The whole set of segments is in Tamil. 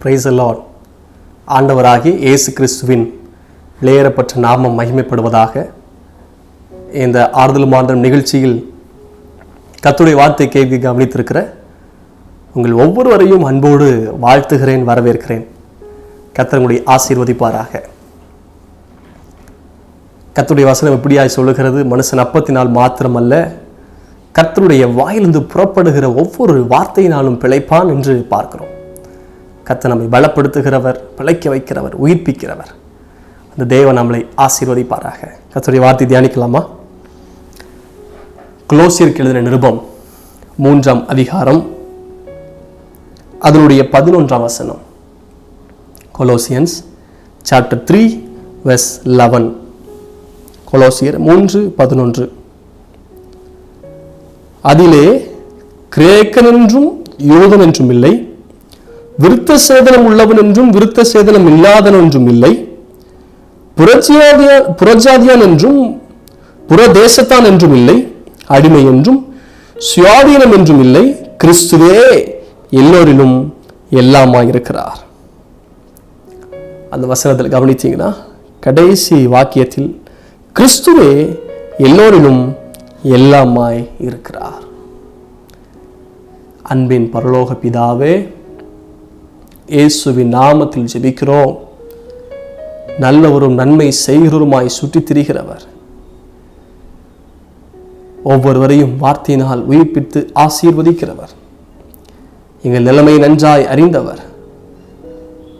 Price the Lord. ஆண்டவராகிய இயேசு கிறிஸ்துவின் விலையேறப்பட்ட நாமம் மகிமைப்படுவதாக. இந்த ஆறுதல் மாதம் நிகழ்ச்சியில் கர்த்தருடைய வார்த்தை கேட்க கவனித்திருக்கிற உங்கள் ஒவ்வொருவரையும் அன்போடு வாழ்த்துகிறேன், வரவேற்கிறேன். கர்த்தர் உங்களை ஆசீர்வதிப்பாராக. கர்த்தருடைய வசனம் எப்படியாய் சொல்லுகிறது? மனுஷன் அப்பத்தினால் மாத்திரமல்ல, கர்த்தருடைய வாயிலிருந்து புறப்படுகிற ஒவ்வொரு வார்த்தையினாலும் பிழைப்பான் என்று பார்க்கிறோம். கர்த்தர் நம்மை பலப்படுத்துகிறவர், பிழைக்க வைக்கிறவர், உயிர்ப்பிக்கிறவர். அந்த தேவன் நம்மளை ஆசீர்வதிப்பாராக. கர்த்தருடைய வார்த்தை தியானிக்கலாமா? கொலோசியருக்கு எழுதின நிருபம் 3ஆம் அதிகாரம் அதனுடைய 11ஆம் வசனம். Colossians chapter 3 verse 11. கொலோசியர் 3:11. அதிலே கிரேக்கன் என்றும் யூதன் என்றும் இல்லை, விருத்த சேதனம் உள்ளவன் என்றும் விருத்த சேதனம் இல்லாதவன் என்றும் இல்லை, புறஜாதியான் என்றும் புறதேசத்தான் என்றும் இல்லை, அடிமை என்றும் சுயாதீனம் என்றும் இல்லை, கிறிஸ்துவே எல்லோரிலும் எல்லாமாயிருக்கிறார். அந்த வசனத்தில் கவனித்தீங்கன்னா கடைசி வாக்கியத்தில் கிறிஸ்துவே எல்லோரிலும் எல்லாமாய் இருக்கிறார். அன்பின் பரலோக பிதாவே, இயேசுவின் நாமத்தில் ஜெபிக்கிறோம். நல்லவரும் நன்மை செய்கிறவருமாய் சுற்றித் திரிகிறவர், ஒவ்வொருவரையும் வார்த்தையினால் உயிர்ப்பித்து ஆசீர்வதிக்கிறவர், எங்கள் நிலைமை நன்றாய் அறிந்தவர்,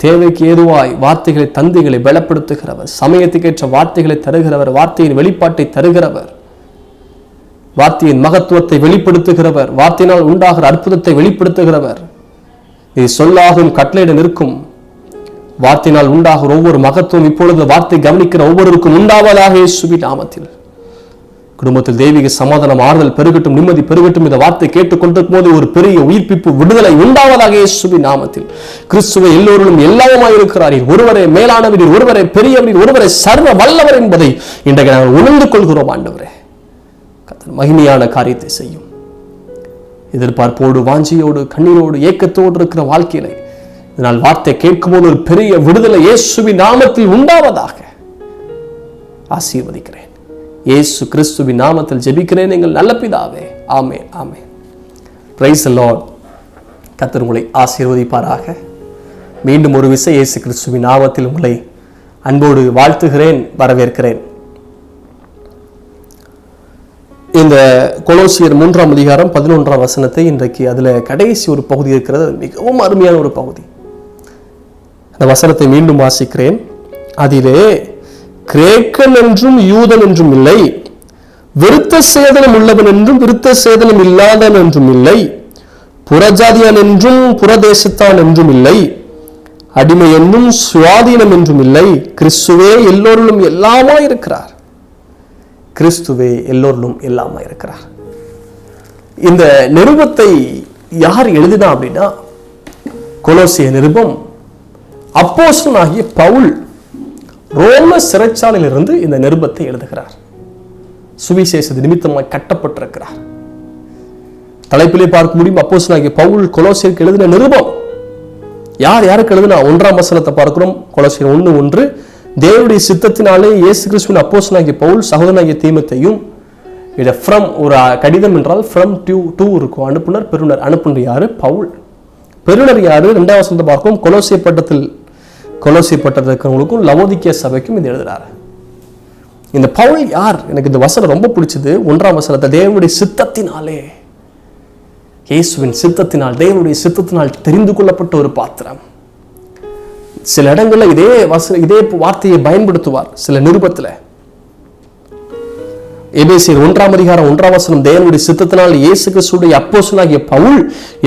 தேவைக்கு ஏதுவாய் வார்த்தைகளை தந்திகளை பலப்படுத்துகிறவர், சமயத்துக்கேற்ற வார்த்தைகளை தருகிறவர், வார்த்தையின் வெளிப்பாட்டை தருகிறவர், வார்த்தையின் மகத்துவத்தை வெளிப்படுத்துகிறவர், வார்த்தையினால் உண்டாகிற அற்புதத்தை வெளிப்படுத்துகிறவர். இது சொல்லாகும் கட்டளையிட நிற்கும் வார்த்தையினால் உண்டாகிற ஒவ்வொரு மகத்துவம் இப்பொழுது வார்த்தை கவனிக்கிற ஒவ்வொருவருக்கும் உண்டாவதாக இயேசுவின் நாமத்தில். குடும்பத்தில் தெய்வீக சமாதானம், ஆறுதல் பெருகட்டும், நிம்மதி பெருகட்டும். இந்த வார்த்தை கேட்டுக்கொண்டிருக்கும் போது ஒரு பெரிய உயிர்ப்பிப்பு, விடுதலை உண்டாவதாக இயேசுவின் நாமத்தில். கிறிஸ்துவை எல்லோரும் எல்லாமாய் இருக்கிறார். ஒருவரே மேலானவர், ஒருவரே பெரியவர், ஒருவரே சர்வ வல்லவர் என்பதை இன்றைக்கு நாங்கள் உணர்ந்து கொள்கிறோம். ஆண்டவரே, மகிமையான காரியத்தை செய்யும். எதிர்பார்ப்போடு, வாஞ்சியோடு, கண்ணீரோடு, ஏக்கத்தோடு இருக்கிற வாழ்க்கையில இதனால் வார்த்தை கேட்கும் போது ஒரு பெரிய விடுதலை இயேசுவின் நாமத்தில் உண்டாவதாக ஆசீர்வதிக்கிறேன். இயேசு கிறிஸ்துவின் நாமத்தில் ஜெபிக்கிறேன் எங்கள் நல்ல பிதாவே. Amen, amen. Praise the lord. கர்த்தர் உங்களை ஆசீர்வதிப்பாராக. மீண்டும் ஒரு விசை இயேசு கிறிஸ்துவின் நாமத்தில் உங்களை அன்போடு வாழ்த்துகிறேன், வரவேற்கிறேன். இந்த கொலோசியர் 3ஆம் அதிகாரம் 11ஆம் வசனத்தை இன்றைக்கு அதில் கடைசி ஒரு பகுதி இருக்கிறது. மிகவும் அருமையான ஒரு பகுதி. அந்த வசனத்தை மீண்டும் வாசிக்கிறேன். அதிலே கிரேக்கன் என்றும் யூதன் என்றும் இல்லை, விருத்த சேதனம் உள்ளவன் என்றும் விருத்த சேதனம் இல்லாதவன் என்றும் இல்லை, புறஜாதியான் என்றும் புறதேசத்தான் என்றும் இல்லை, அடிமை என்றும் சுயாதீனம் என்றும் இல்லை, கிறிஸ்துவே எல்லோரிலும் எல்லாமாய் இருக்கிறார். கிறிஸ்துவே எல்லோரிலும் எல்லாமாய் இருக்கிறார். இந்த நிருபத்தை யார் எழுதினா அப்படின்னா, கொலோசிய நிருபம் அப்போஸ்தலனாகிய பவுல் ரோம சிறைச்சாலையிலிருந்து இந்த நிருபத்தை எழுதுகிறார். சுவிசேஷ நிமித்தமாய் கட்டப்பட்டிருக்கிறார். தலைப்பிலே பார்க்க முடியும். அப்போஸ்தலனாகிய பவுல் கொலோசியருக்கு எழுதின நிருபம். யாருக்கு எழுதினா? 1ஆம் வசனத்தை பார்க்கிறோம். கொலோசியர் 1:1. தேவனுடைய சித்தத்தினாலே இயேசு கிறிஸ்துவின் அப்போஸ்தலனாகிய பவுல் சகோதரனாகிய தீமோத்தேயும். இது ஃப்ரம் ஒரு கடிதம் என்றால் ஃப்ரம் டு இருக்கும். அனுப்புனர், பெறுநர். அனுப்புனர் யாரு? பவுல். பெறுநர் யாரு? 2ஆம் வசனத்தை பார்க்கும். கொலோசிய பட்டத்தில் இருக்கிறவங்களுக்கும் லவோதிக்கேய சபைக்கும் இது எழுதுறாரு. இந்த பவுல் யார்? எனக்கு இந்த வசனம் ரொம்ப பிடிச்சது. 1ஆம் வசனத்தை தேவனுடைய சித்தத்தினாலே, இயேசுவின் சித்தத்தினால், தேவனுடைய சித்தத்தினால் தெரிந்து கொள்ளப்பட்ட ஒரு பாத்திரம். சில இடங்களில் இதே வார்த்தையை பயன்படுத்துவார். சில நிருபத்தில் எபேசியர் 1ஆம் அதிகாரம் 1ஆம் வசனம், தேவனுடைய சித்தத்தினால் இயேசு கிறிஸ்துவுடைய அப்போஸ்தலனாகிய பவுல்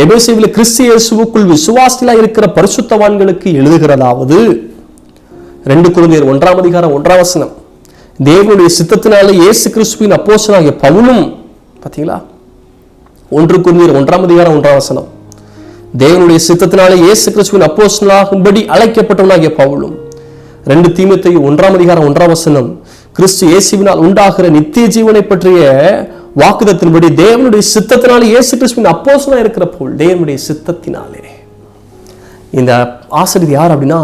எபேசியரில் கிறிஸ்து இயேசுவுக்குள் விசுவாசிகளாய் இருக்கிற பரிசுத்தவான்களுக்கு எழுதுகிறதாவது. 2 கொரிந்தியர் 1ஆம் அதிகாரம் 1ஆம் வசனம், தேவனுடைய சித்தத்தினாலே இயேசு கிறிஸ்துவின் அப்போஸ்தலனாகிய பவுலும். பார்த்தீங்களா? 1 கொரிந்தியர் 1ஆம் அதிகாரம் 1ஆம் வசனம், தேவனுடைய சித்தத்தினாலே இயேசு கிறிஸ்துவின் அப்போஸ்தலனாகும்படி அழைக்கப்பட்டவனாகிய பவுலும். 2 தீமோத்தேயு 1ஆம் அதிகாரம் 1ஆம் வசனம், கிறிஸ்து இயேசுவினால் உண்டாகிற நித்திய ஜீவனை பற்றிய வாக்குதத்தின்படி தேவனுடைய சித்தத்தினாலே இயேசு கிறிஸ்துவின் அப்போஸ்தலனாய் இருக்கிற பவுல். தேவனுடைய சித்தத்தினாலே இந்த ஆசிரியர் யார் அப்படின்னா,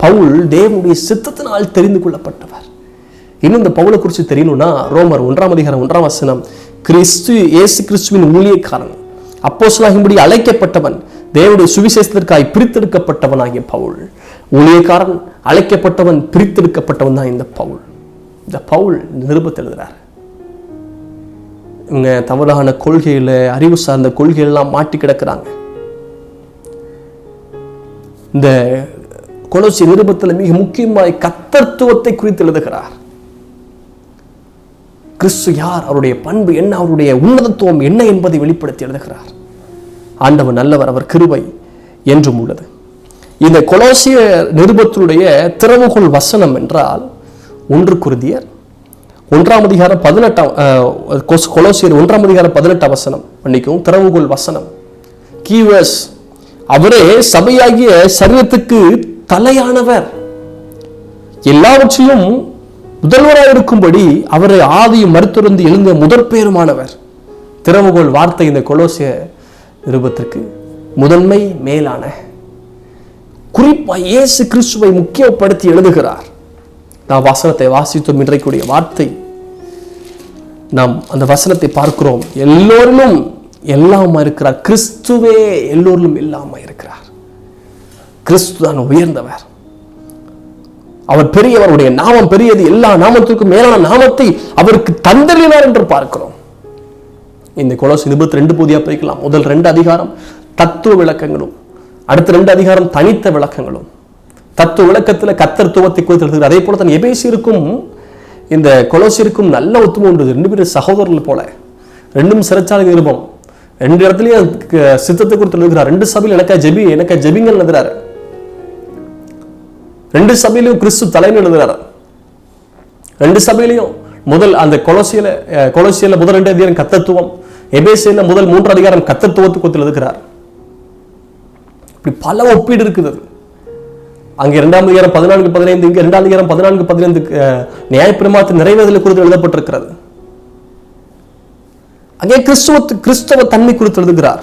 பவுல் தேவனுடைய சித்தத்தினால் தெரிந்து கொள்ளப்பட்டவர். இன்னும் இந்த பவுலை குறித்து தெரியணும்னா ரோமர் 1:1 இயேசு கிறிஸ்துவின் ஊழியக்காரன், அப்போஸ்தலனாகும்படி அழைக்கப்பட்டவன், தேவனுடைய சுவிசேஷத்திற்காய் பிரித்தெடுக்கப்பட்டவன் ஆகிய பவுல். ஊழியக்காரன், அழைக்கப்பட்டவன், பிரித்தெடுக்கப்பட்டவன் தான் இந்த பவுல். இந்த பவுல் நிருபத்தை எழுதுறார். இவங்க தவறான கொள்கையில, அறிவு சார்ந்த கொள்கையெல்லாம் மாட்டி கிடக்கிறாங்க. இந்த கொலோசிய நிருபத்தில் மிக முக்கியமாய் கர்த்தத்துவத்தை குறித்து எழுதுகிறார். கிறிஸ்து யார், அவருடைய பண்பு என்ன, அவருடைய உன்னதத்துவம் என்ன என்பதை வெளிப்படுத்தி எழுதுகிறார். ஆண்டவர் நல்லவர், அவர் கிருபை என்றும் உள்ளது. இந்த கொலோசிய நிருபத்தினுடைய திறவுகோல் வசனம் என்றால் 1 கொரிந்தியர் 1:18 கொலோசியர் 1:18 மன்னிக்கவும், திறவுகோல் வசனம், கீவர்ஸ். அவரே சபையாகிய சரீரத்துக்கு தலையானவர், எல்லாவற்றிலும் முதல்வராக இருக்கும்படி அவரை ஆதியும் மறுத்துறந்து எழுந்த முதற்பேருமானவர். திறவுகோல் வார்த்தை இந்த கொலோசிய நிருபத்திற்கு முதன்மை மேலான, குறிப்பாக இயேசு கிறிஸ்துவை முக்கியப்படுத்தி எழுதுகிறார். நாம் வசனத்தை வாசித்தோம். இன்றைக்குரிய வார்த்தை, நாம் அந்த வசனத்தை பார்க்கிறோம். எல்லோரிலும் எல்லாமா இருக்கிறார். கிறிஸ்துவே எல்லோரிலும் எல்லாமா இருக்கிறார். கிறிஸ்து தான் உயர்ந்தவர், அவர் பெரியவர், அவருடைய நாமம் பெரியது, எல்லா நாமத்திற்கும் மேலான நாமத்தை அவருக்கு தந்தளினார் என்று பார்க்கிறோம். இந்த கொலோசி நிருபத்தை 2 பகுதியாக பிரிக்கலாம். முதல் 2 அதிகாரம் தத்துவ விளக்கங்களும், அடுத்த 2 அதிகாரம் தனித்த விளக்கங்களும். தத்துவ விளக்கத்தில் கர்த்தத்துவத்தை குறித்து எழுதுகிறார். அதே போல தான் எபேசியருக்கும் இந்த கொலோசியருக்கும் நல்ல ஒத்துமை உண்டு. 2 பேரும் சகோதரர்கள் போல, 2ம் சிறைச்சாலை நிருபம். 2 இடத்துலயும் சித்தத்தை குறித்து எழுதுகிறார். 2 சபையில் எனக்கு ஜெபிங்கள் எழுதுறாரு. 2 சபையிலையும் கிறிஸ்து தலைமை எழுதுகிறார். 2 சபையிலையும் முதல் அந்த கொலோசியில முதல் 2 அதிகாரம் கர்த்தத்துவம், எபேசியில முதல் 3 அதிகாரம் கர்த்தத்துவத்தை குறித்து எழுதுகிறார். இப்படி பல ஒப்பீடு இருக்குது. அங்கே 2ஆம் அதிகாரம் 14-15, இங்கே 2ஆம் அதிகாரம் 14-15 நியாயப்பிரமாணத்தின் நிறைவேறுதலை குறித்து எழுதப்பட்டிருக்கிறது. அங்கே கிறிஸ்தவ தன்மை குறித்து எழுதுகிறார்.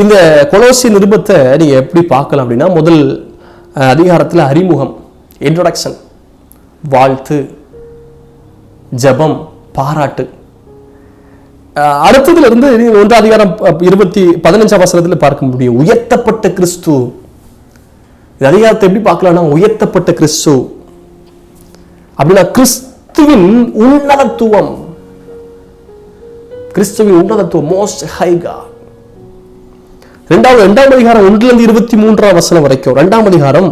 இந்த கொலோசிய நிருபத்தை நீங்க எப்படி பார்க்கலாம் அப்படின்னா, முதல் அதிகாரத்தில் அறிமுகம், இன்ட்ரோடக்ஷன், வாழ்த்து, ஜபம், பாராட்டு. அடுத்ததுல இருந்து 1 அதிகாரம் 15 வசனத்தில் பார்க்க முடியும் உயர்த்தப்பட்ட கிறிஸ்து. இந்த அதிகாரத்தை எப்படி பார்க்கலாம்னா, உயர்த்தப்பட்ட கிறிஸ்து அப்படின்னா கிறிஸ்துவின் உன்னதத்துவம், கிறிஸ்துவின் உன்னதத்துவம், மோஸ்ட் ஹை காட். 2ஆம் அதிகாரம் 1-23 வசனம் வரைக்கும் 2ஆம் அதிகாரம்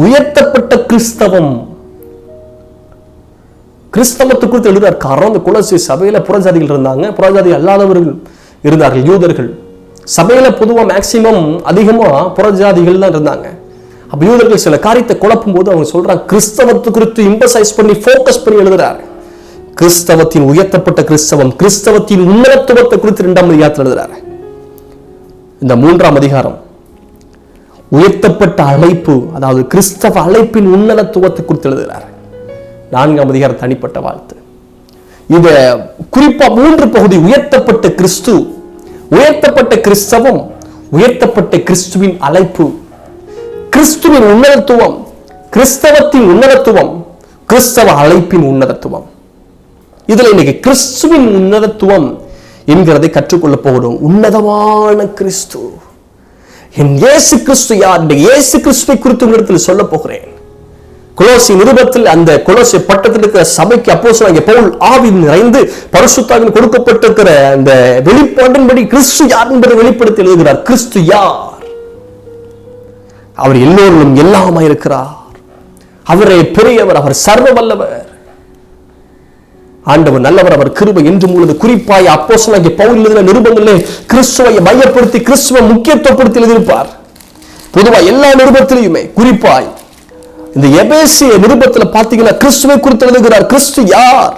உயர்த்தப்பட்ட கிறிஸ்தவம், கிறிஸ்தவத்தை குறித்து எழுதுறார். காரணம், இந்த கொலோசிய சபையில புறஜாதிகள் இருந்தாங்க, புறஜாதி அல்லாதவர்கள் இருந்தார்கள், யூதர்கள். சபையில பொதுவா மேக்சிமம் அதிகமா புறஜாதிகள் தான் இருந்தாங்க. அப்ப யூதர்கள் சில காரியத்தை குழப்பும் போது அவங்க சொல்றாங்க, கிறிஸ்தவத்தை குறித்து எம்பசைஸ் பண்ணி ஃபோக்கஸ் பண்ணி எழுதுறாரு. கிறிஸ்தவத்தின் உயர்த்தப்பட்ட கிறிஸ்தவம், கிறிஸ்தவத்தின் உன்னதத்துவத்தை குறித்து 2ஆம் அதிகாரத்தில் எழுதுறாரு. இந்த 3ஆம் அதிகாரம் உயர்த்தப்பட்ட அழைப்பு, அதாவது கிறிஸ்தவ அழைப்பின் உன்னதத்துவத்தை குறித்து எழுதுகிறார். 4ஆம் அதிகாரம் தனிப்பட்ட வாழ்த்து. இத குறிப்பா 3 பகுதி: உயர்த்தப்பட்ட கிறிஸ்து, உயர்த்தப்பட்ட கிறிஸ்தவம், உயர்த்தப்பட்ட கிறிஸ்துவின் அழைப்பு, கிறிஸ்துவின் உன்னதத்துவம், கிறிஸ்தவத்தின் உன்னதத்துவம், கிறிஸ்தவ அழைப்பின் உன்னதத்துவம். இதுல இன்னைக்கு கிறிஸ்துவின் உன்னதத்துவம் என்கிறதை கற்றுக்கொள்ள போகிறோம். உன்னதமான கிறிஸ்து, என் இயேசு கிறிஸ்து யார்? இயேசு கிறிஸ்துவை குறித்து உங்களிடத்தில் சொல்ல போகிறேன். கொலோசி நிருபத்தில் அந்த கொலோசி பட்டத்தில் இருக்கிற சபைக்கு அப்போஸ்தலனாகிய பவுல் ஆவி நிறைந்து பரிசுத்தாவின் கொடுக்கப்பட்டிருக்கிற அந்த வெளிப்பாட்டின்படி கிறிஸ்து யார் என்பதை வெளிப்படுத்தி எழுதுகிறார். கிறிஸ்து யார்? அவர் எல்லோரிலும் எல்லாமா இருக்கிறார். அவரே பெரியவர், அவர் சர்வ வல்லவர், ஆண்டவர் நல்லவர், அவர் கிருபை என்றும் உள்ளது. குறிப்பாய் அப்போஸ்தலனாகிய பவுல் எழுதின நிருபங்களிலே கிறிஸ்துவை மையப்படுத்தி, கிறிஸ்துவை முக்கியத்துவப்படுத்தி எழுதியிருப்பார். பொதுவாக எல்லா நிருபத்திலையுமே, குறிப்பாய் இந்த எபேசிய நிருபத்தில் பார்த்தீங்கன்னா கிறிஸ்துவை குறித்து எழுதுகிறார். கிறிஸ்து யார்?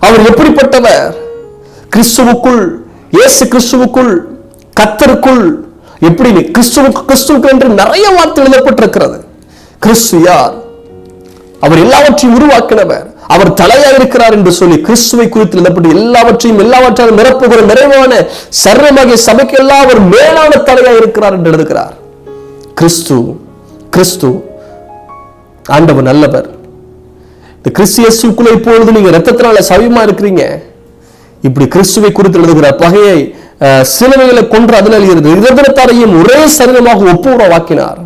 அவர் எப்படிப்பட்டவர்? கிறிஸ்துவுக்குள், இயேசு கிறிஸ்துவுக்குள், கர்த்தருக்குள், எப்படி கிறிஸ்துவுக்கு என்று நிறைய வார்த்தை எழுதப்பட்டிருக்கிறது. கிறிஸ்து யார்? அவர் எல்லாவற்றையும் உருவாக்கினவர், அவர் தலையாக இருக்கிறார் என்று சொல்லி கிறிஸ்துவை குறித்து எழுதப்பட்டு எல்லாவற்றாலும் நிரப்புகிற நிறைவான சர்வமாகிய சபைக்கு எல்லாம் அவர் மேலான தலையாக இருக்கிறார் என்று எழுதுகிறார். கிறிஸ்து ஆண்டவர் நல்லவர். இந்த கிறிஸ்தியசுக்குள்ள இப்பொழுது நீங்க ரத்தத்தினால சவியமா இருக்கிறீங்க. இப்படி கிறிஸ்துவை குறித்து எழுதுகிறார். பகையை சிலுவையில கொன்று அதனால் இருதயத்தாரையும் ஒரே சரீரமாக ஒப்புரவாக்கினார்.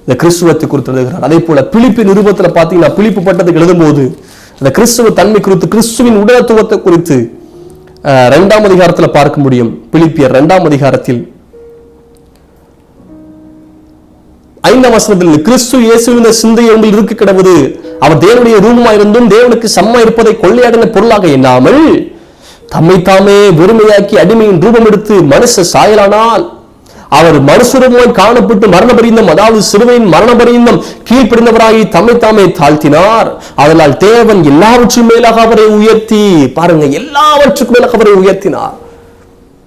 இந்த கிறிஸ்துவத்தை குறித்து எழுதுகிறார். அதே போல பிலிப்பின் நிருபத்துல பாத்தீங்கன்னா பிலிப்பு பட்டத்துக்கு எழுதும் போது அந்த கிறிஸ்துவ தன்மை குறித்து கிறிஸ்துவின் உடலத்துவத்தை குறித்து 2ஆம் அதிகாரத்தில் பார்க்க முடியும். பிலிப்பியர் 2ஆம் அதிகாரத்தில் 5ஆம் வசனத்தில் கிறிஸ்து இயேசுவின் சிந்தை உங்கள் இருக்க கிடவது அவர் தேவனுடைய ரூபமாயிருந்தும் தேவனுக்கு சமமா இருப்பதை கொள்ளையாடின பொருளாக எண்ணாமல் தம்மை தாமே வெறுமையாக்கி அடிமையின் ரூபம் எடுத்து மனுஷ சாயலானால் அவர் மனுஷரூபமாய் காணப்பட்டு மரணபரியந்தம், அதாவது சிறுவையின் மரணபரியந்தம் கீழ்ப்படிந்தவராகி தம்மை தாமே தாழ்த்தினார். அதனால் தேவன் எல்லாவற்றுக்கும் மேலாக அவரை உயர்த்தி, பாருங்க, எல்லாவற்றுக்கும் மேலாக அவரை உயர்த்தினார்.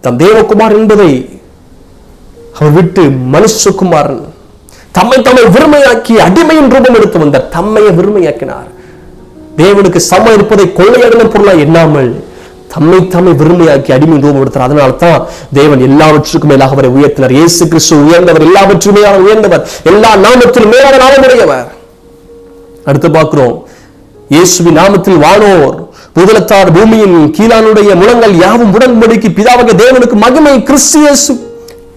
தம் தேவகுமார் என்பதை அவர் விட்டு மனுஷகுமாரன் தம்மை தாமே வெறுமையாக்கி அடிமையின் ரூபம் எடுத்து வந்தார். தம்மையை வெறுமையாக்கினார். தேவனுக்கு சம இருப்பதை கொள்ளையாடின பொருளா எண்ணாமல் தம்மை தாமே வெறுமையாக்கி அடிமையின் ரூபம் எடுத்தார். அதனால தான் தேவன் எல்லாவற்றுக்கும் மேலாக அவரை உயர்த்தினார். இயேசு கிறிஸ்து உயர்ந்தவர், எல்லாவற்றுக்கும் மேலாக உயர்ந்தவர், எல்லா நாமத்திலும் மேலான நாமமுடையவர். அடுத்து பார்க்கிறோம், இயேசுவின் நாமத்தில் வானோர் பூதலத்தார் பூமியின் கீழானுடைய முழங்கள் யாவும் உடன்படிக்கு பிதாவாகிய தேவனுக்கு மகிமை கிறிஸ்து இயேசு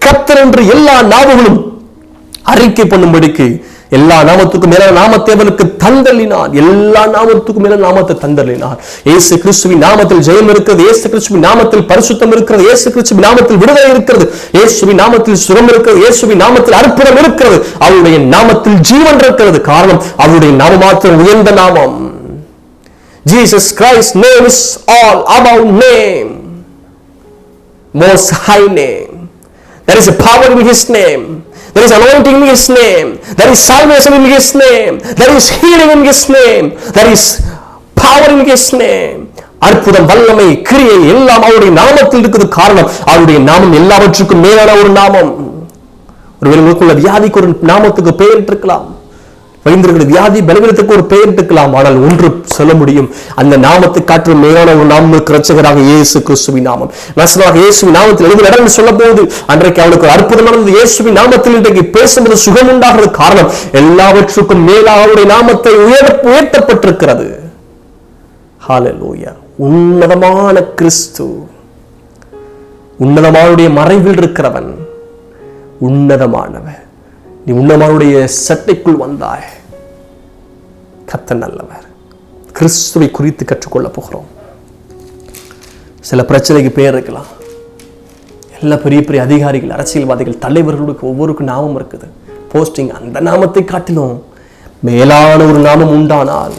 கர்த்தர் என்று எல்லா நாமங்களும் அறிக்கை பண்ணும்படிக்கு எல்லா நாமத்துக்கும் மேல நாமத்தை அவனுக்கு தந்தள்ளினார். எல்லா நாமத்துக்கும் மேல நாமத்தை தந்தள்ளினார். இயேசு கிறிஸ்துவின் நாமத்தில் ஜெயம் இருக்கிறது. இயேசு கிறிஸ்துவின் நாமத்தில் பரிசுத்தம் இருக்கிறது. இயேசு கிறிஸ்துவின் நாமத்தில் விடுதலை இருக்கிறது. இயேசுவின் நாமத்தில் சுகம் இருக்கிறது. இயேசுவின் நாமத்தில் அற்புதம் இருக்கிறது. அவருடைய நாமத்தில் ஜீவன் இருக்கிறது. காரணம், அவருடைய நாமம் மாத்திரம் உயர்ந்த நாமம். Jesus Christ's name is all above name, most high name. There is a power in his name. There is anointing in his name. There is salvation in his name. There is healing in his name. There is power in his name. அற்புதம், வல்லமை, கிரியை எல்லாம் அவருடைய நாமத்தில் இருக்குது. காரணம், அவருடைய நாமம் எல்லாவற்றுக்கும் மேலான ஒரு நாமம். ஒருவேளை உங்களுக்குள்ள வியாதிக்கு ஒரு நாமத்துக்கு பெயரிட்டிருக்கலாம், வைத்திருக்கிற வியாதி பலவீனத்துக்கு ஒரு பெயரிட்டிருக்கலாம். ஆனால் ஒன்று சொல்ல முடியும், அந்த நாமத்தை காற்று மேலான ஒரு நாமம் இரட்சகராக இயேசு கிறிஸ்துவின் நாமம். வசனமாக இயேசுவின் நாமத்தில் எழுதி நடந்து சொல்ல போது அன்றைக்கு அவனுக்கு ஒரு அற்புதம் நடந்தது. இயேசுவின் நாமத்தில் இன்றைக்கு பேசும்போது சுகம் உண்டாகிறது. காரணம், எல்லாவற்றுக்கும் மேலாக அவருடைய நாமத்தை உயர்த்தப்பட்டிருக்கிறது. ஹல்லேலூயா. உன்னதமான கிறிஸ்து, உன்னதமானுடைய மறைவில் இருக்கிறவன், உன்னதமானவன். நீ உன்னதமானுடைய சட்டைக்குள் வந்தாய். கர்த்தர் நல்லவர். கிறிஸ்துவை குறித்து கற்றுக்கொள்ள போகிறோம். சில பிரச்சனைக்கு பெயர் இருக்கலாம். எல்லா பெரிய பெரிய அதிகாரிகள், அரசியல்வாதிகள், தலைவர்களுக்கு ஒவ்வொருக்கும் நாமம் இருக்குது, போஸ்டிங். அந்த நாமத்தை காட்டிலும் மேலான ஒரு நாமம் உண்டானால்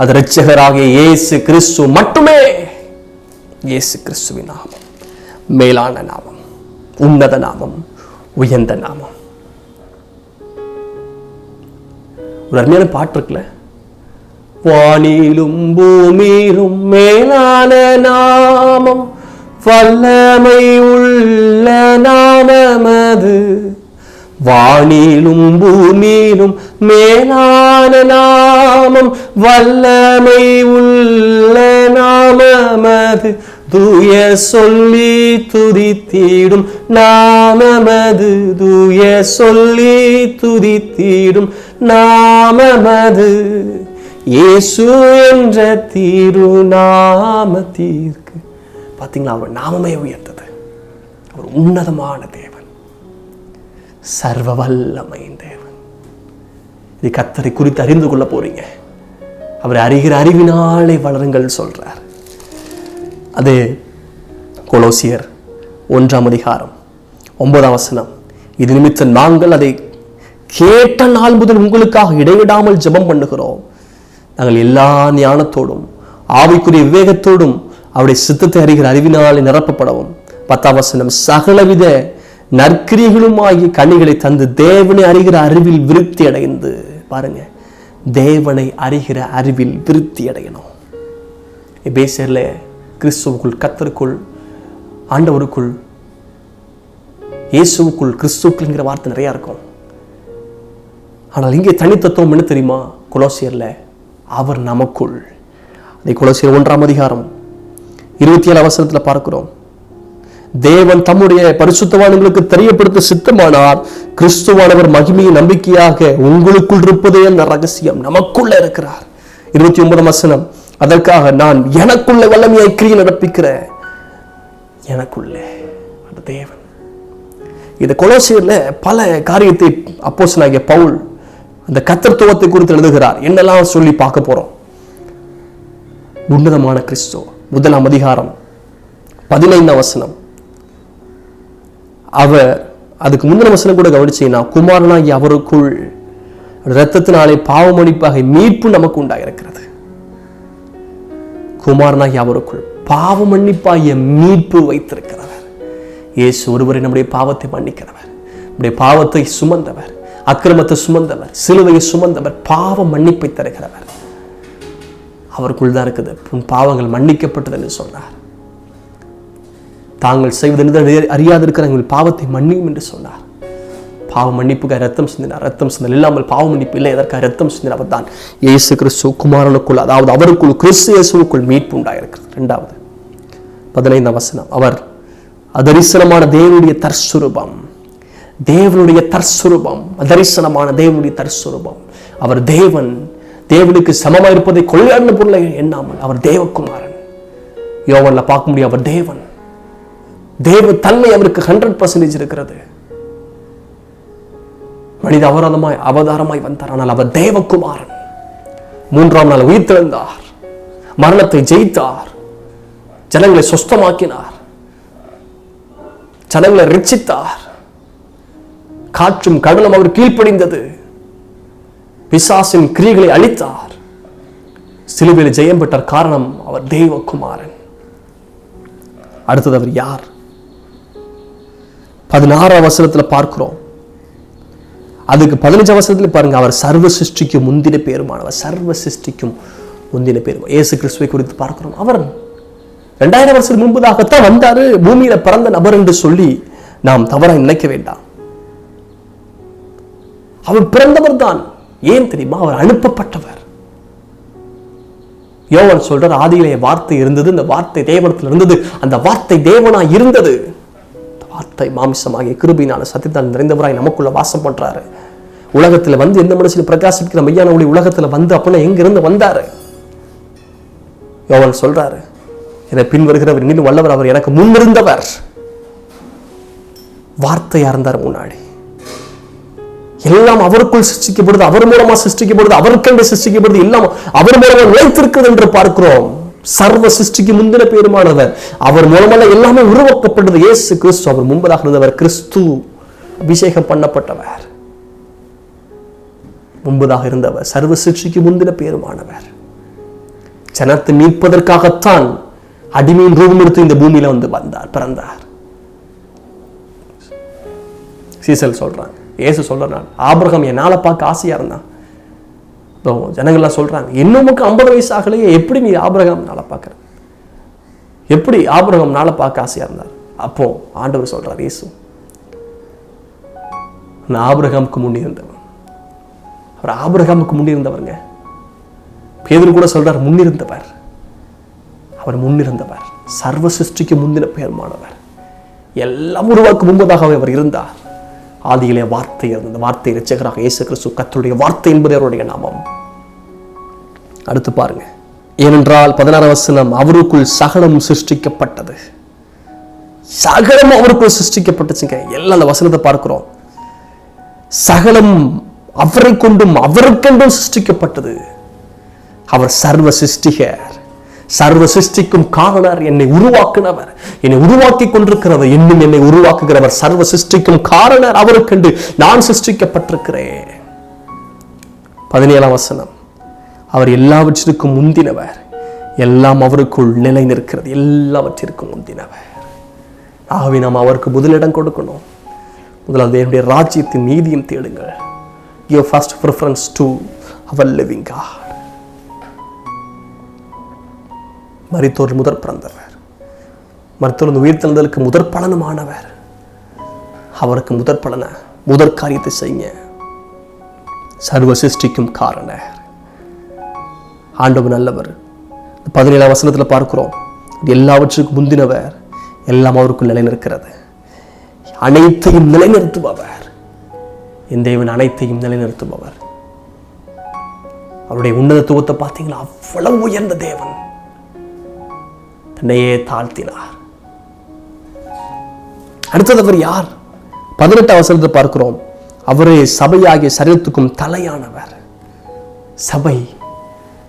அது இரட்சகராகிய இயேசு கிறிஸ்து மட்டுமே. இயேசு கிறிஸ்துவின் நாமம் மேலான நாமம், உன்னத நாமம், உயர்ந்த நாமம். ஒரு அருமையான பாட்டு இருக்குல்ல, வானிலும் பூமியிலும் மேலான நாமம், வல்லமை உள்ள நாமமது. வானிலும் பூமியிலும் மேலான நாமம், வல்லமை உள்ள நாமமது. தூய சொல்லி துதித்திடும் நாமமது, தூய சொல்லி துதித்திடும் நாமமது. இயேசு என்ற திருநாமத்திற்கு, பாத்தீங்களா, அவர் நாமமே உயர்ந்தது. அவர் உன்னதமான தேவன், சர்வ வல்லமை தேவன். இது கர்த்தரை குறித்து அறிந்து கொள்ள போறீங்க. அவரை அறிகிற அறிவினாலே வளருங்கள் சொல்றார். அது கொலோசியர் 1ஆம் அதிகாரம் 9ஆம் வசனம். இது நிமித்தம் நாங்கள் அதை கேட்ட நாள் முதல் உங்களுக்காக இடைவிடாமல் ஜெபம் பண்ணுகிறோம். நாங்கள் எல்லா ஞானத்தோடும் ஆவிக்குரிய விவேகத்தோடும் அவருடைய சித்தத்தை அறிகிற அறிவினாலே நிரப்பப்படவும். 10ஆம் வசனம், சகலவித நற்கிரியைகளுமாகிய கனிகளை தந்து தேவனை அறிகிற அறிவில் விருத்தி அடைந்து. பாருங்க, தேவனை அறிகிற அறிவில் விருத்தி அடையணும். எபேசியர்ல கிறிஸ்துவுக்குள், கர்த்தருக்குள், ஆண்டவருக்குள், இயேசுவுக்குள், கிறிஸ்துவுக்குள்ங்கிற வார்த்தை நிறைய இருக்கும். ஆனால் இங்கே தனித்தத்துவம் என்ன தெரியுமா? கொலோசியர்ல அவர் நமக்குள், கொலோசியர் 1ஆம் அதிகாரம் 27 வசனத்துல பார்க்கிறோம். தேவன் தம்முடைய பரிசுத்தவான்களுக்கு தெரியப்படுத்த சித்தமானார், கிறிஸ்துவானவர் மகிமையின் நம்பிக்கையாக உங்களுக்குள் இருப்பதே அந்த ரகசியம் நமக்குள்ள இருக்கிறார். 29ஆம் வசனம், அதற்காக நான் எனக்குள்ள வல்லமையை கிரியை நடப்பிக்கிற எனக்குள்ளே அந்த தேவன். இந்த கொலோசியர்ல பல காரியத்தை அப்போஸ்தலனாகிய பவுல் அந்த கர்த்தத்துவத்தை குறித்து எழுதுகிறார். என்னெல்லாம் சொல்லி பார்க்க போறோம். உன்னதமான கிறிஸ்து 1ஆம் அதிகாரம் 15ஆம் வசனம், அவர் அதுக்கு முந்தின வசனம் கூட கவனிச்சீங்கன்னா, குமாரனாகி அவருக்குள் இரத்தத்தினாலே பாவமன்னிப்பாக மீட்பு நமக்கு உண்டாயிருக்கிறது. குமாரனாகி அவருக்குள் பாவ மன்னிப்பாகிய மீட்பு வைத்திருக்கிறவர். இயேசு ஒருவரை நம்முடைய பாவத்தை மன்னிக்கிறவர், நம்முடைய பாவத்தை சுமந்தவர், அக்கிரமத்தை சுமந்தவர், சிலுவையை சுமந்தவர், பாவ மன்னிப்பை தருகிறவர். அவருக்குள் தான் இருக்குது. உன் பாவங்கள் மன்னிக்கப்பட்டது என்று சொன்னார். தாங்கள் செய்வதென்று அறியாதிருக்கிற எங்கள் பாவத்தை மன்னியும் என்று சொன்னார். பாவ மன்னிப்புக்காக ரத்தம் சிந்தினார். ரத்தம் சிந்தல் இல்லாமல் பாவ மன்னிப்பு இல்லை. எதற்காக ரத்தம் சிந்தினார்? அவர் தான் இயேசு கிறிஸ்து குமாரனுக்குள், அதாவது அவருக்குள், கிறிஸ்து இயேசுவுக்குள் மீட்பு உண்டாயிருக்கிறது. 2வது 15ஆம் வசனம், அவர் அதரிசனமான தேவனுடைய தற்சுரூபம். தேவனுடைய தற்சுரூபம், அதரிசனமான தேவனுடைய தற்சுரூபம். அவர் தேவன், தேவனுக்கு சமமாக இருப்பதை கொள்ளையாடின பொருளை எண்ணாமல் அவர் தேவகுமாரன். யோவான்ல பார்க்க முடியும், அவர் தேவன். தேவ தன்மை அவருக்கு 100% இருக்கிறது. மனித அவதாரமாய் வந்தார், ஆனால் அவர் தேவகுமாரன். 3ஆம் நாள் உயிர்த்தெழுந்தார், மரணத்தை ஜெயித்தார், ஜனங்களை சொஸ்தமாக்கினார், ஜனங்களை ரட்சித்தார். காற்றும் கடலும் அவர் கீழ்ப்படிந்தது. பிசாசின் கிரியைகளை அழித்தார். சிலுவையில் ஜெயம் பெற்றார். காரணம், அவர் தேவகுமாரன். அடுத்தது அவர் யார்? 16ஆம் வசனத்துல பார்க்கிறோம். அதுக்கு 15ஆம் வசனத்துல பாருங்க, அவர் சர்வ சிருஷ்டிக்கும் முந்தின பேருமானவர். சர்வ சிருஷ்டிக்கும் முந்தின பேரும். இயேசு கிறிஸ்துவை குறித்து பார்க்கிறோம். அவர் 2000 வருஷத்துக்கு முன்பதாகத்தான் வந்தாரு. பூமியில பிறந்த நபர் என்று சொல்லி நாம் தவறாக நினைக்க வேண்டாம். அவர் பிறந்தவர் தான். ஏன் தெரியுமா? அவர் அனுப்பப்பட்டவர். யோவான் சொல்றார், ஆதியிலே வார்த்தை இருந்தது, இந்த வார்த்தை தேவனிடத்தில் இருந்தது, அந்த வார்த்தை தேவனாய் இருந்தது. வார்த்தை மாமிசமாகிய கிருபையினால சத்தியத்தால் நிறைந்தவராய் நமக்குள்ள வாசம் பண்றாரு. உலகத்துல வந்து எந்த மனுஷன் பிரகாசிக்கிற மையான ஒளி உலகத்துல வந்து அப்படின்னா எங்க இருந்து வந்தாரு? யோவான் சொல்றாரு, என்னை பின் வருகிறவர் இன்னும் வல்லவர், அவர் எனக்கு முன்னிருந்தவர். வார்த்தையா இருந்தார் முன்னாடி. எல்லாம் அவருக்குள் சிருஷ்டிக்கப்படுது, அவர் மூலமா சிருஷ்டிக்கப்படுது, அவருக்கென்று சிருஷ்டிக்கப்படுது, எல்லாம் அவர் மூலமா நிலைத்திருக்கிறது என்று பார்க்கிறோம். சர்வ சிருஷ்டிக்கு முந்தின பேருமானவர். அவர் மூலமாக எல்லாமே உருவாக்கப்பட்டது. இயேசு கிறிஸ்து அவர் முன்பதாக இருந்தவர். கிறிஸ்து அபிஷேகம் பண்ணப்பட்டவர், முன்பதாக இருந்தவர். சர்வ சிருஷ்டிக்கு முந்தின பேருமானவர். ஜனத்தை மீட்பதற்காகத்தான் அடிமையின் ரூபம் எடுத்து இந்த பூமியில வந்து பிறந்தார். சீசல் சொல்றாங்க, இயேசு சொல்றாங்க, ஆபிரகாம் என் நாளை பார்க்க ஆசையா இருந்தான். ஜனங்கள்லாம் சொல்றாங்க, இன்னுமுக்கு 50 வயசு ஆகலையே, எப்படி நீ ஆபிரகாம் நாளை பார்க்கற? எப்படி ஆபிரகாம் நாளை பார்க்க ஆசையா இருந்தார்? அப்போ ஆண்டவர் சொல்றார், இயேசு நான் ஆபிரகாமுக்கு முன்னே இருந்தவன். அவர் ஆபிரகாமுக்கு முன்னே இருந்தவருங்க. பேதுரு கூட சொல்றார், முன்னிருந்தவர். அவர் முன்னிருந்தவர். சர்வ சிருஷ்டிக்கு முந்தின பெயர்மானவர். எல்லாம் உருவாக்கு முன்பதாகவே அவர் இருந்தார். ஆதியிலே வார்த்தை இருந்தது. வார்த்தை இரட்சகராக இயேசு கிறிஸ்து, கர்த்தருடைய வார்த்தை என்பது அவருடைய நாமம். அடுத்து பாருங்க, ஏனென்றால் 16ஆம் வசனம், அவருக்குள் சகலம் சிருஷ்டிக்கப்பட்டது. சகலம் அவருக்குள் சிருஷ்டிக்கப்பட்டுச்சுங்க. எல்லாம் அந்த வசனத்தை பார்க்கிறோம். சகலம் அவரை கொண்டும் அவருக்கென்றும் சிருஷ்டிக்கப்பட்டது. அவர் சர்வ சிருஷ்டிகர், சர்வ சிருஷ்டிக்கும் காரணர், என்னை உருவாக்குனவர், என்னை உருவாக்கி கொண்டிருக்கிறவர், இன்னும் என்னை உருவாக்குகிறவர், சர்வ சிருஷ்டிக்கும் காரணர் அவருக்கென்று நான் சிருஷ்டிக்கப்பட்டிருக்கிறேன். 17ஆம் வசனம், அவர் எல்லாவற்றிற்கும் முந்தினவர், எல்லாம் அவருக்குள் நிலை நிற்கிறது, எல்லாவற்றிற்கும் முந்தினவர். ஆகவே நாம் அவருக்கு முதலிடம் கொடுக்கணும். முதலாவது என்னுடைய ராஜ்யத்தின் நீதியும் தேடுங்கள். Give first preference to our living God. மரித்தோர் முதற் பிறந்தவர், மரித்தோர் உயிர்த்தெழுதலுக்கு முதற் பலனுமானவர். அவருக்கு முதற் பலன, முதற் காரியத்தை செய்ய சர்வ சிருஷ்டிக்கும் காரணர். ஆண்டவர் நல்லவர். 17ஆம் வசனத்தில் பார்க்கிறோம், எல்லாவற்றுக்கும் முந்தினவர், எல்லாம் அவருக்குள் நிலைநிற்கிறது. அனைத்தையும் நிலைநிறுத்துபவர் என் தேவன், அனைத்தையும் நிலைநிறுத்துபவர். அவருடைய உன்னதத்துவத்தை பார்த்தீங்களா? அவ்வளவு உயர்ந்த தேவன் தன்னையே தாழ்த்தினார். அடுத்தவர் யார்? 18ஆம் வசனத்தை பார்க்கிறோம், அவரே சபையாகிய சரீரத்துக்கும் தலையானவர். சபை,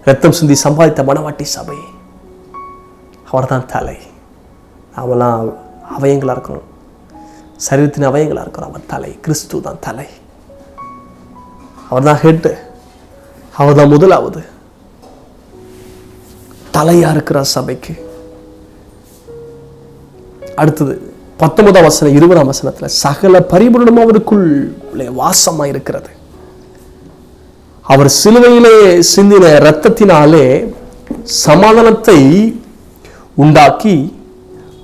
ரத்தம் சிந்தி சம்பாதித்த மணவாட்டி சபை, அவர்தான் தலை. நாமெல்லாம் அவயங்களா இருக்கணும், சரீரத்தின் அவயங்களா இருக்கிறோம். அவர் தலை, கிறிஸ்து தான் தலை. அவர் தான் ஹெட், அவர் தான் முதலாவது தலையா இருக்கிறார் சபைக்கு. அடுத்தது 19ஆம் வசனம் 20ஆம் வசனத்துல, சகல பரிபூரணமும் அவருக்குள் வாசமாயிருக்கிறது. அவர் சிலுவையிலே சிந்தின இரத்தத்தினாலே சமாதானத்தை உண்டாக்கி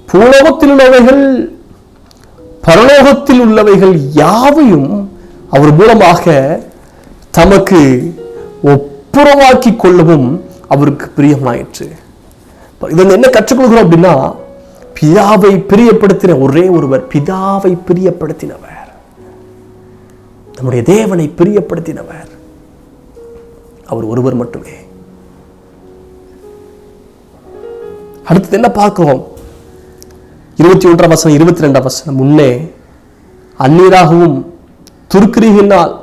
பூலோகத்தில் உள்ளவைகள் பரலோகத்தில் உள்ளவைகள் யாவையும் அவர் மூலமாக தமக்கு ஒப்புரவாக்கி கொள்ளவும் அவருக்கு பிரியமாயிற்று. இதில் என்ன கற்றுக்கொள்கிறோம் அப்படின்னா, பிதாவை பிரியப்படுத்தின ஒரே ஒருவர், பிதாவை பிரியப்படுத்தினவர், நம்முடைய தேவனை பிரியப்படுத்தினவர் அவர் ஒருவர் மட்டுமே. அடுத்தது என்ன பார்க்கிறோம்? 21ஆம் வசனம் 22ஆம் வசனம், முன்னே அந்நீராகவும் துர்க்கிரியினால்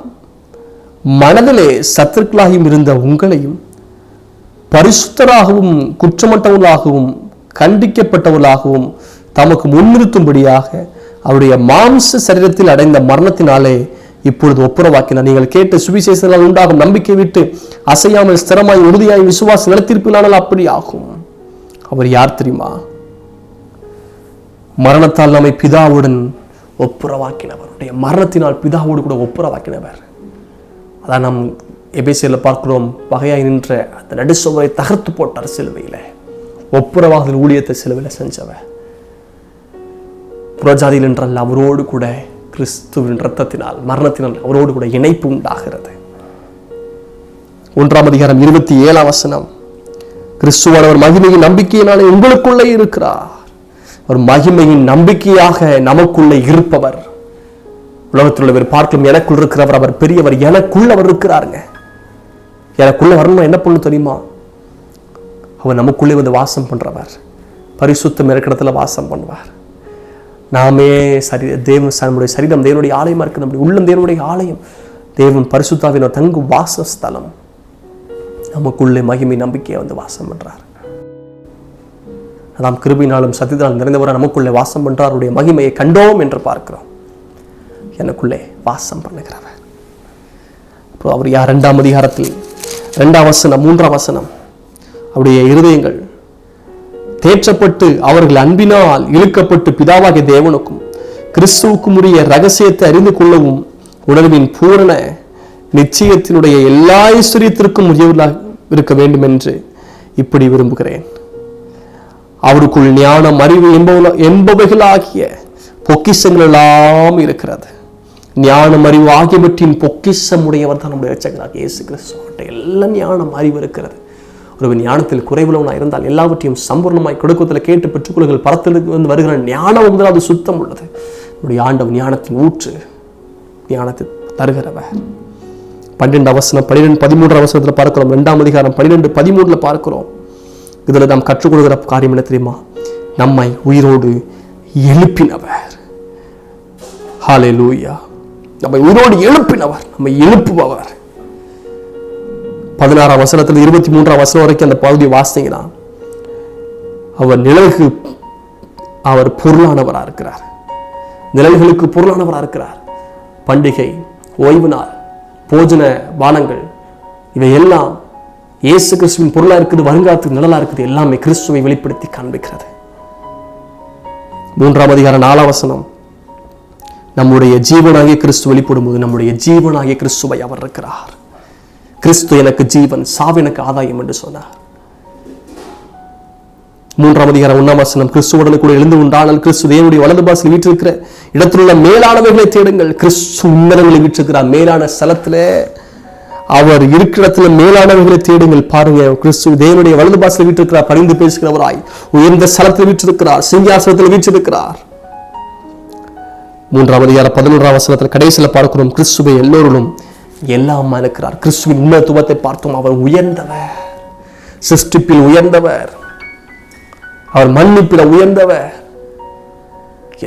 மனதிலே சத்துருக்களாகவும் இருந்த உங்களையும் பரிசுத்தராகவும் குற்றமற்றவர்களாகவும் கண்டிக்கப்பட்டவர்களாகவும் தமக்கு முன்னிறுத்தும்படியாக அவருடைய மாம்ச சரீரத்தில் அடைந்த மரணத்தினாலே இப்பொழுது ஒப்புரவாக்கினார். நீங்கள் கேட்ட சுவிசேஷங்களால் உண்டாகும் நம்பிக்கை விட்டு அசையாமல் ஸ்திரமாய் உறுதியாய் விசுவாச நிலைத்திருப்பினானால் அப்படி ஆகும். அவர் யார் தெரியுமா? மரணத்தால் நம்மை பிதாவுடன் ஒப்புரவாக்கினவர், மரணத்தினால் பிதாவோடு கூட ஒப்புரவாக்கினவர். அதான் நாம் எபேசியரில் பார்க்கிறோம், வகையாய் நின்ற அந்த நடுசுவரை தகர்த்து போட்டார் சிலுவையில். ஒப்புரவாக ஊழியத்தை சிலுவையில் செஞ்சவர். புறஜாதியில் என்றால் அவரோடு கூட கிறிஸ்துவின் இரத்தத்தினால் மரணத்தினால் அவரோடு கூட இணைப்பு உண்டாகிறது. 1ஆம் அதிகாரம் 27ஆம் வசனம், கிறிஸ்துவானவர் மகிமையின் நம்பிக்கையினாலே உங்களுக்குள்ளே இருக்கிறார். ஒரு மகிமையின் நம்பிக்கையாக நமக்குள்ளே இருப்பவர். உலகத்தில் உள்ளவர் பார்க்கும் எனக்குள் இருக்கிறவர் அவர் பெரியவர். எனக்குள்ள அவர் இருக்கிறாருங்க. எனக்குள்ள வரணும் என்ன பண்ணணும் தெரியுமா? அவர் நமக்குள்ளே வந்து வாசம் பண்றவர், பரிசுத்தம் இருக்கிற வாசம் பண்ணுவார். நாமே தேவன் நம்முடைய சரீரம் தேவனுடைய ஆலயமா இருக்கு. நம்முடைய உள்ளம் தேவனுடைய ஆலயம். தேவன் பரிசுத்தாவின் தங்கும் வாசஸ்தலம். நமக்குள்ளே மகிமை நம்பிக்கையை வந்து வாசம் பண்றார். நாம் கிருபையினாலும் சத்தியத்தினாலும் நிறைந்தவராக நமக்குள்ளே வாசம் பண்றார். அவருடைய மகிமையை கண்டோம் என்று பார்க்கிறோம். எனக்குள்ளே வாசம் பண்ணுகிறவர். அப்புறம் அவர் யார்? 2ஆம் அதிகாரத்தில் 2ஆம் வசனம் 3ஆம் வசனம், அவருடைய இருதயங்கள் தேற்றப்பட்டு அவர்கள் அன்பினால் இழுக்கப்பட்டு பிதாவாகிய தேவனுக்கும் கிறிஸ்துவுக்கும் உரிய ரகசியத்தை அறிந்து கொள்ளவும் உணர்வின் பூரண நிச்சயத்தினுடைய எல்லா ஐஸ்வரியத்திற்கும் உரியவர்களாக இருக்க வேண்டும் என்று இப்படி விரும்புகிறேன். அவருக்குள் ஞானம் அறிவு என்பவைகளாகிய பொக்கிஷங்கள் எல்லாம் இருக்கிறது. ஞானம் அறிவு ஆகியவற்றின் பொக்கிஷம் உடையவர் தான் நம்முடைய இரட்சகராகிய இயேசு கிறிஸ்து. எல்லாம் ஞானம் அறிவு இருக்கிறது. ஒரு ஞானத்தில் குறைவுள்ளவனாக இருந்தால் எல்லாவற்றையும் சம்பூர்ணமாய் கொடுக்கத்தில் கேட்டு பெற்றுக்கொள்ளுங்கள். பரத்திலிருந்து வந்து வருகிற ஞானம் முதலாவது சுத்தம் உள்ளது. நம்முடைய ஆண்டவர் ஞானத்தின் ஊற்று, ஞானத்தை தருகிறவர். 12ஆம் வசனம் 13ஆம் வசனத்தில் பார்க்கிறோம். 2ஆம் அதிகாரம் 12-13 பார்க்கிறோம். இதில் நாம் கற்றுக்கொள்கிற காரியம் என்ன தெரியுமா? நம்மை உயிரோடு எழுப்பினவர். ஹல்லேலூயா! நம்மை உயிரோடு எழுப்பினவர், நம்மை எழுப்புபவர். 16ஆம் வசனத்தில் 23ஆம் வசனம் வரைக்கும் அந்த பகுதியை வாசிங்கன்னா, அவர் நிழலுக்கு அவர் பொருளானவராக இருக்கிறார். நிழல்களுக்கு பொருளானவராக இருக்கிறார். பண்டிகை, ஓய்வு நாள், போஜன பானங்கள் இவையெல்லாம் இயேசு கிறிஸ்துவின் பொருளா இருக்குது, வருங்காலத்துக்கு நிழலா இருக்குது. எல்லாமே கிறிஸ்துவை வெளிப்படுத்தி காண்பிக்கிறது. 3ஆம் அதிகாரம் 4ஆம் வசனம், நம்முடைய ஜீவனாகிய கிறிஸ்து வெளிப்படும் போது நம்முடைய ஜீவனாகிய கிறிஸ்துவை அவர் இருக்கிறார். கிறிஸ்து எனக்கு ஜீவன், சாவு எனக்கு ஆதாயம் என்று சொன்னார். 3ஆம் அதிகாரம் 1ஆம் வசனம், கிறிஸ்துவுடன் கூட எழுந்து உண்டானால் கிறிஸ்து தேவனுடைய வலது பாசில் வீற்றிருக்கிற இடத்தில் உள்ள மேலானவைகளை தேடுங்கள். கிறிஸ்து உன்னதங்களை வீற்றிருக்கிறார். மேலான ஸ்தலத்திலே அவர் இருக்கிற இடத்துல மேலானவர்களை தேடுங்கள். பாருங்க, கிறிஸ்து தேவனுடைய வலது பாசத்தில் வீற்றிருக்கிறார், பணிந்து பேசுகிறவராய் உயர்ந்த ஸ்தலத்தில் வீற்றிருக்கிறார், சிங்காசனத்தில் வீற்றிருக்கிறார். 3ஆம் அதிகாரம் 11ஆம் வசனத்தில் கடைசியில் பார்க்கிறோம், கிறிஸ்துவை எல்லோரும் எல்லாமா இருக்கிறார். கிறிஸ்துவின் உன்னதத்துவத்தை பார்த்தோம். அவர் உயர்ந்தவர், சிருஷ்டிப்பில் உயர்ந்தவர், அவர் மன்னிப்பில் உயர்ந்தவர்,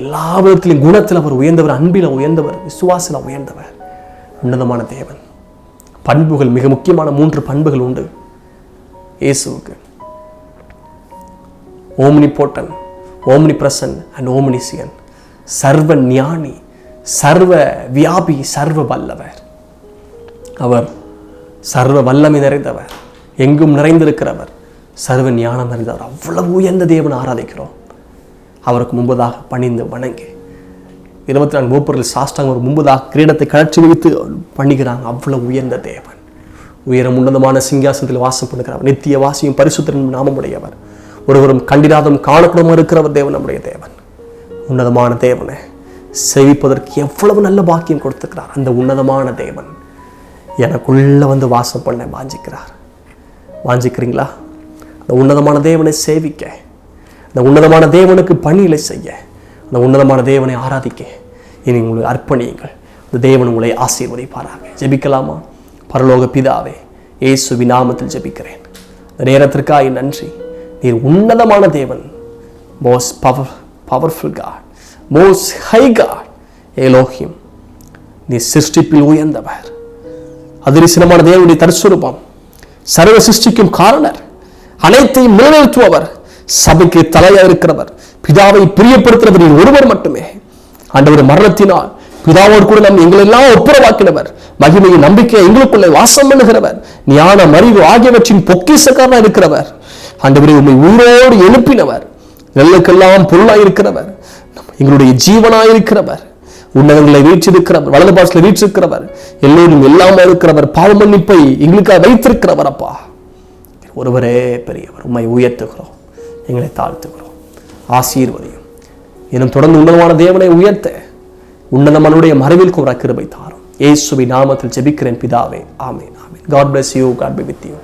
எல்லா விதத்திலும் குணத்தில் அவர் உயர்ந்தவர், அன்பில் உயர்ந்தவர், விசுவாசில் உயர்ந்தவர், உன்னதமான தேவன். பண்புகள், மிக முக்கியமான 3 பண்புகள் உண்டு இயேசுவுக்கு. ஓம்னிபோட்டன், ஓம்னிபிரசன்ட் அண்ட் ஓம்னிசியன். சர்வ ஞானி, சர்வ வியாபி, சர்வ வல்லவர். அவர் சர்வ வல்லமை நிறைந்தவர், எங்கும் நிறைந்திருக்கிறவர், சர்வ ஞானம் நிறைந்தவர். அவ்வளவு உயர்ந்த தேவனை ஆராதிக்கிறோம். அவருக்கு முன்பதாக பணிந்து வணங்கி 24 மூப்பர்கள் சாஷ்டாங்க முன்பதாக கிரீடத்தை கழற்றி வைத்து பண்ணிக்கிறாங்க. அவ்வளவு உயர்ந்த தேவன், உயரம் உன்னதமான சிங்காசனத்தில் வாசம் பண்ணுகிறவர், நித்திய வாசியும் பரிசுத்தரும் நாமமுடையவர், ஒருவரும் கண்டிராதும் காணப்படமா இருக்கிறவர் தேவன், நம்முடைய தேவன். உன்னதமான தேவனை சேவிப்பதற்கு எவ்வளவு நல்ல பாக்கியம் கொடுத்துக்கிறார். அந்த உன்னதமான தேவன் எனக்குள்ள வந்து வாசம் பண்ண வாஞ்சிக்கிறீங்களா? அந்த உன்னதமான தேவனை சேவிக்க, அந்த உன்னதமான தேவனுக்கு பணிகளை செய்ய, அந்த உன்னதமான தேவனை ஆராதிக்க இனி உங்களை அர்ப்பணியுங்கள். அந்த தேவன் உங்களை ஆசீர்வதிப்பாராக. ஜெபிக்கலாமா? பரலோக பிதாவே, இயேசுவின் நாமத்தில் ஜெபிக்கிறேன். இந்த நேரத்திற்காக நன்றி. நீர் உன்னதமான தேவன், most powerful god, most high god, Elohim. நீ சிருஷ்டிப்பில் உயர்ந்தவர், அதிரிசனமான தேவனுடைய தரிசுரூபம், சர்வ சிருஷ்டிக்கும் காரணர், அனைத்தையும் நிலைநிறுத்துபவர், சபைக்கு தலையாக இருக்கிறவர், பிதாவை பிரியப்படுத்துகிறவர் நீர் ஒருவர் மட்டுமே. ஆண்டவர் மரணத்தினால் பிதாவோடு கூட நம் எங்களெல்லாம் ஒப்புரவாக்கினவர், மகிமையின் நம்பிக்கை எங்களுக்குள்ளே வாசம் பண்ணுகிறவர், ஞான அறிவு ஆகியவற்றின் பொக்கிஷக்காரனாக இருக்கிறவர். ஆண்டவரை உம்மை உயிரோடு எழுப்பினவர், நெல்லுக்கெல்லாம் பொருளாக இருக்கிறவர், எங்களுடைய ஜீவனாக இருக்கிறவர், உன்னதங்களை வீற்றிருக்கிறவர், வலது பாசத்தில் வீற்றிருக்கிறவர், எல்லோரும் எல்லாமே இருக்கிறவர், பாவ மன்னிப்பை எங்களுக்காக வைத்திருக்கிறவர். அப்பா, ஒருவரே பெரியவர். உம்மை உயர்த்துகிறோம், எங்களை தாழ்த்துகிறோம். ஆசீர்வதியும். இன்னும் தொடர்ந்து உன்னதமான தேவனை உயர்த்த உன்னதமானுடைய மறைவில் கூற கிருபை தாரும். இயேசுவின் நாமத்தில் ஜெபிக்கிறேன் பிதாவே. Amen, amen. God bless you. God be with you.